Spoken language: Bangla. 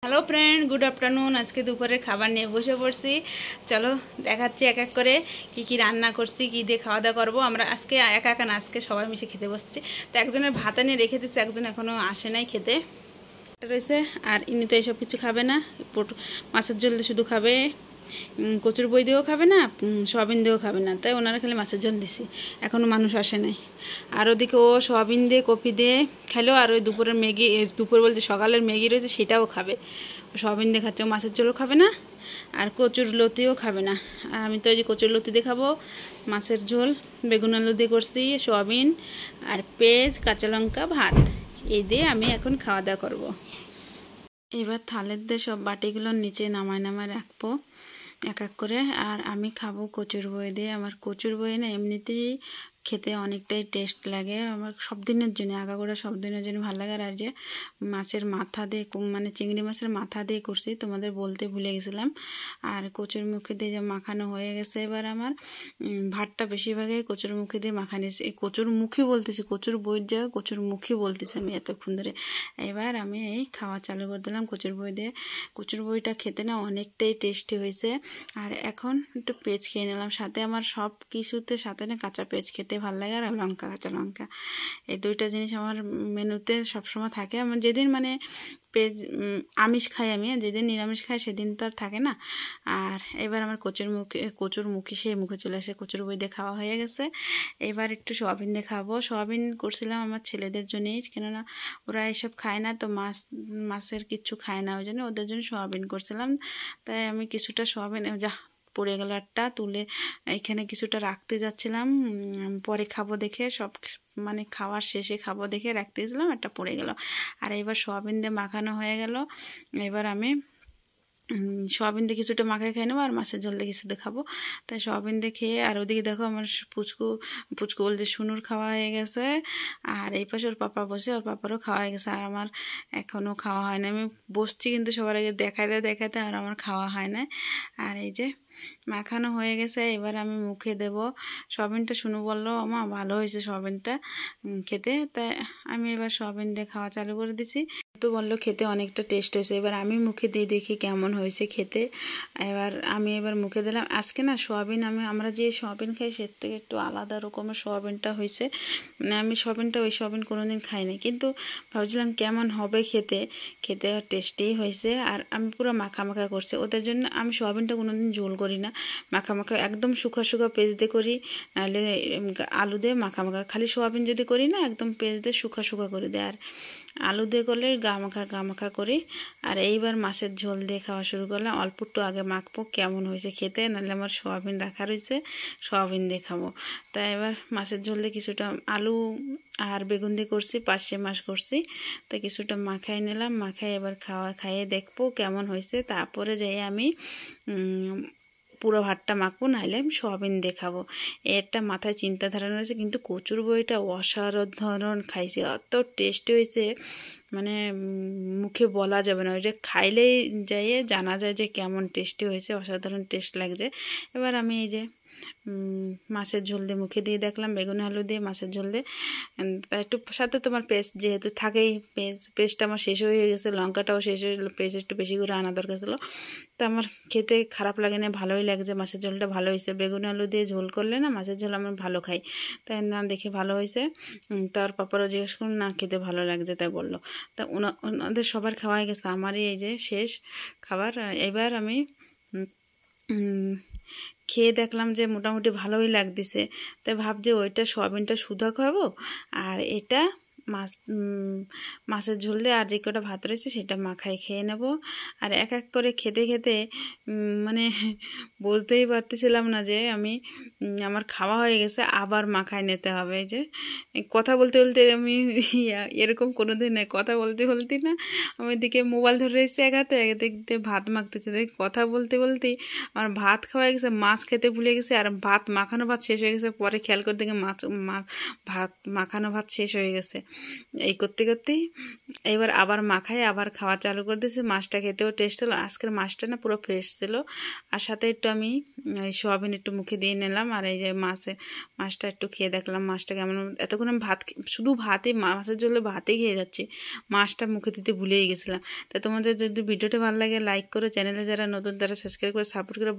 Hello friend, good afternoon. আজকে দুপুরে খাবার নিয়ে বসে পড়ছি। চলো দেখাচ্ছি এক এক করে কি কি রান্না করছি, কি দিয়ে খাওয়া দাওয়া করবো। আমরা আজকে একা একা না, আজকে সবাই মিশে খেতে বসছি। তো একজনের ভাত নিয়ে রেখে দিচ্ছে, একজন এখনও আসে নাই খেতে রয়েছে। আর ইনি তো এসব কিছু খাবে না, মাছের ঝোল শুধু খাবে, কচুর বই দিয়েও খাবে না, সয়াবিন দিয়েও খাবে না। তাই ওনারা খালি মাছের ঝোল দিছি, এখনও মানুষ আসে নাই। আর ওদিকে ও সয়াবিন দিয়ে কপি দিয়ে খেলো, আর ওই দুপুরের ম্যাগি, দুপুর বলতে সকালের ম্যাগি রয়েছে সেটাও খাবে। সয়াবিন দিয়ে খাচ্ছে, ও মাছের ঝোলও খাবে না আর কচুর লতিও খাবে না। আমি তো ওই যে কচুর লতি দিয়ে খাবো, মাছের ঝোল বেগুন আলু দিয়ে করছি, সয়াবিন আর পেঁয়াজ কাঁচা লঙ্কা ভাত, এই দিয়ে আমি এখন খাওয়া দাওয়া করবো। এবার থালের দিয়ে সব বাটিগুলোর নিচে নামায় নামায় রাখবো এক এক করে। আর আমি খাবো কচুর বই দিয়ে। আমার কচুর বই না এমনিতেই খেতে অনেকটাই টেস্ট লাগে, আমার সব দিনের জন্য, আগাগোড়া সব দিনের জন্য ভালো লাগে। আর যে মাছের মাথা দিয়ে, মানে চিংড়ি মাছের মাথা দিয়ে করছি, তোমাদের বলতে ভুলে গেছিলাম। আর কচুর মুখে দিয়ে যে মাখানো হয়ে গেছে। এবার আমার ভাতটা বেশিরভাগই কচুর মুখে দিয়ে মাখানিয়েছি। এই কচুর মুখী বলতেছি, কচুর বইয়ের জায়গায় কচুর মুখী বলতেছি আমি এতক্ষণ ধরে। এবার আমি এই খাওয়া চালু করে দিলাম কচুর বই দিয়ে। কচুর বইটা খেতে না অনেকটাই টেস্টি হয়েছে। আর এখন একটু পেঁয়াজ খেয়ে নিলাম সাথে। আমার সব কিছুতে সাথে না কাঁচা পেঁয়াজ খেতে ভালো লাগে, আর লঙ্কা, কাঁচা লঙ্কা, এই দুইটা জিনিস আমার মেনুতে সবসময় থাকে। আমার যেদিন মানে পেঁয়াজ আমিষ খাই আমি, যেদিন নিরামিষ খাই সেদিন তো আর থাকে না। আর এবার আমার কচুর মুখি সেই মুখে চলে আসে, কচুর বই দিয়ে খাওয়া হয়ে গেছে। এবার একটু সয়াবিন দিয়ে খাবো। সয়াবিন করছিলাম আমার ছেলেদের জন্যই, কেননা ওরা এসব খায় না, তো মাছের কিচ্ছু খায় না, ওই জন্য ওদের জন্য সয়াবিন করছিলাম। তাই আমি কিছুটা সয়াবিন, যা পড়ে গেল একটা, তুলে এখানে কিছুটা রাখতে যাচ্ছিলাম, পরে খাবো দেখে, সব মানে খাওয়ার শেষে খাবো দেখে রাখতে গেছিলাম, একটা পড়ে গেল। আর এবার সয়াবিন দিয়ে মাখানো হয়ে গেল। এবার আমি সয়াবিন দিয়ে কিছুটা মাখায় খেয়ে নেবো, আর মাছের ঝোল দিয়ে কিছুটা খাবো। তাই সয়াবিন দিয়ে খেয়ে, আর ওদিকে দেখো আমার পুচকু বলতে শুনুর খাওয়া হয়ে গেছে। আর এই পাশে ওর পাপা বসে, ওর পাপারও খাওয়া হয়ে গেছে। আর আমার এখনও খাওয়া হয় না। আমি বসছি কিন্তু সবার আগে দেখাতে, আর আমার খাওয়া হয় না। আর এই যে মাখানো হয়ে গেছে, এবার আমি মুখে দেব। সয়াবিনটা শুনু বললো, আমা ভালো হয়েছে সয়াবিনটা খেতে। তাই আমি এবার সয়াবিন দিয়ে খাওয়া চালু করে দিছি। তো বললো খেতে অনেকটা টেস্ট হয়েছে। এবার আমি মুখে দিয়ে দেখি কেমন হয়েছে খেতে। আমি মুখে দিলাম। আজকে না সয়াবিন, আমরা যে সয়াবিন খাই সে থেকে একটু আলাদা রকমের সয়াবিনটা হয়েছে। মানে আমি সয়াবিনটা ওই সয়াবিন কোনোদিন খাই না, কিন্তু ভাবছিলাম কেমন হবে খেতে টেস্টি হয়েছে। আর আমি পুরো মাখা মাখা করছি ওদের জন্য। আমি সয়াবিনটা কোনোদিন ঝোল করি না, মাখা মাখা একদম শুকা পেঁয়াজ দিয়ে করি, নাহলে আলু দিয়ে মাখা মাখা। খালি সয়াবিন যদি করি না, একদম পেঁয়াজ দিয়ে শুকা করে দেয়। আর আলু দিয়ে করলে গা মাখা করি। আর এইবার মাছের ঝোল দিয়ে খাওয়া শুরু করলাম। অল্প একটু আগে মাখবো কেমন হয়েছে খেতে, নাহলে আমার সয়াবিন রাখা রয়েছে, সয়াবিন দিয়ে খাবো। তাই এবার মাছের ঝোল দিয়ে কিছুটা আলু আর বেগুন দিয়ে করছি, 5 মাস করছি। তাই কিছুটা মাখাই নিলাম, মাখাই এবার খাইয়ে দেখবো কেমন হয়েছে। তারপরে যাই আমি পুরো ভাতটা মাখবো, নাহলে আমি সয়াবিন দিয়ে খাবো। একটা মাথায় চিন্তাধারা রয়েছে। কিন্তু কচুর বইটা অসাধারণ খাইছে, অত টেস্টি হয়েছে, মানে মুখে বলা যাবে না। ওইটা খাইলেই যাইয়ে জানা যায় যে কেমন টেস্টি হয়েছে, অসাধারণ টেস্ট লাগছে। এবার আমি এই যে মাছের ঝোল দিয়ে মুখে দিয়ে দেখলাম, বেগুন আলু দিয়ে মাছের ঝোল দিয়ে। একটু সাথে তোমার পেস্ট যেহেতু থাকেই, পেস্টটা আমার শেষ হয়ে গেছে, লঙ্কাটাও শেষ হয়ে গেলো, পেস্ট একটু বেশি করে আনা দরকার ছিল। তো আমার খেতে খারাপ লাগে না, ভালোই লাগছে। মাছের ঝোলটা ভালো হয়েছে। বেগুন আলু দিয়ে ঝোল করলে না মাছের ঝোল আমার ভালো খাই, তাই না দেখে ভালো হয়েছে। তার পাপারও জিজ্ঞেস করুন, না খেতে ভালো লাগছে, তাই বললো। তা ওনাদের সবার খাওয়া হয়ে গেছে, আমারই এই যে শেষ খাবার। এবার আমি খেয়ে দেখলাম যে মোটামুটি ভালোই লাগতেছে। তাই ভাবছি ওইটা সয়াবিনটা শুধু খাবো, আর এটা মাছের ঝোল দিয়ে আর যে কটা ভাত রয়েছে সেটা মাখাই খেয়ে নেব। আর এক এক করে খেতে খেতে মানে বুঝতেই পারতেছিলাম না যে আমার খাওয়া হয়ে গেছে, আবার মাখায় নিতে হবে। এই যে কথা বলতে বলতে আমি এরকম কোনো দিন নেই, কথা বলতে না আমি এদিকে মোবাইল ধরে রয়েছি এক হাতে, একদিকে ভাত মাখতেছে। কথা বলতেই আমার ভাত খাওয়া হয়ে গেছে, মাছ খেতে ভুলে গেছে। আর মাখানো ভাত শেষ হয়ে গেছে, পরে খেয়াল করে দেখে ভাত মাখানো ভাত শেষ হয়ে গেছে। এই করতে করতেই এবার আবার মাখাই আবার খাওয়া চালু করে দিয়েছি। মাছটা খেতেও টেস্ট হলো। আজকের মাছটা না পুরো ফ্রেশ ছিল। আর সাথে একটু আমি সোয়াবিন একটু মুখে দিয়ে নিলাম। আর এই যে মাছটা একটু খেয়ে দেখলাম মাছটা কেমন। এতক্ষণ আমি শুধু ভাতই, মাছের জন্য ভাতই খেয়ে যাচ্ছি, মাছটা মুখে দিতে ভুলেই গেছিলাম। তা তোমাদের যদি ভিডিওটা ভালো লাগে লাইক করো, চ্যানেলে যারা নতুন তারা সাবস্ক্রাইব করে সাপোর্ট করে।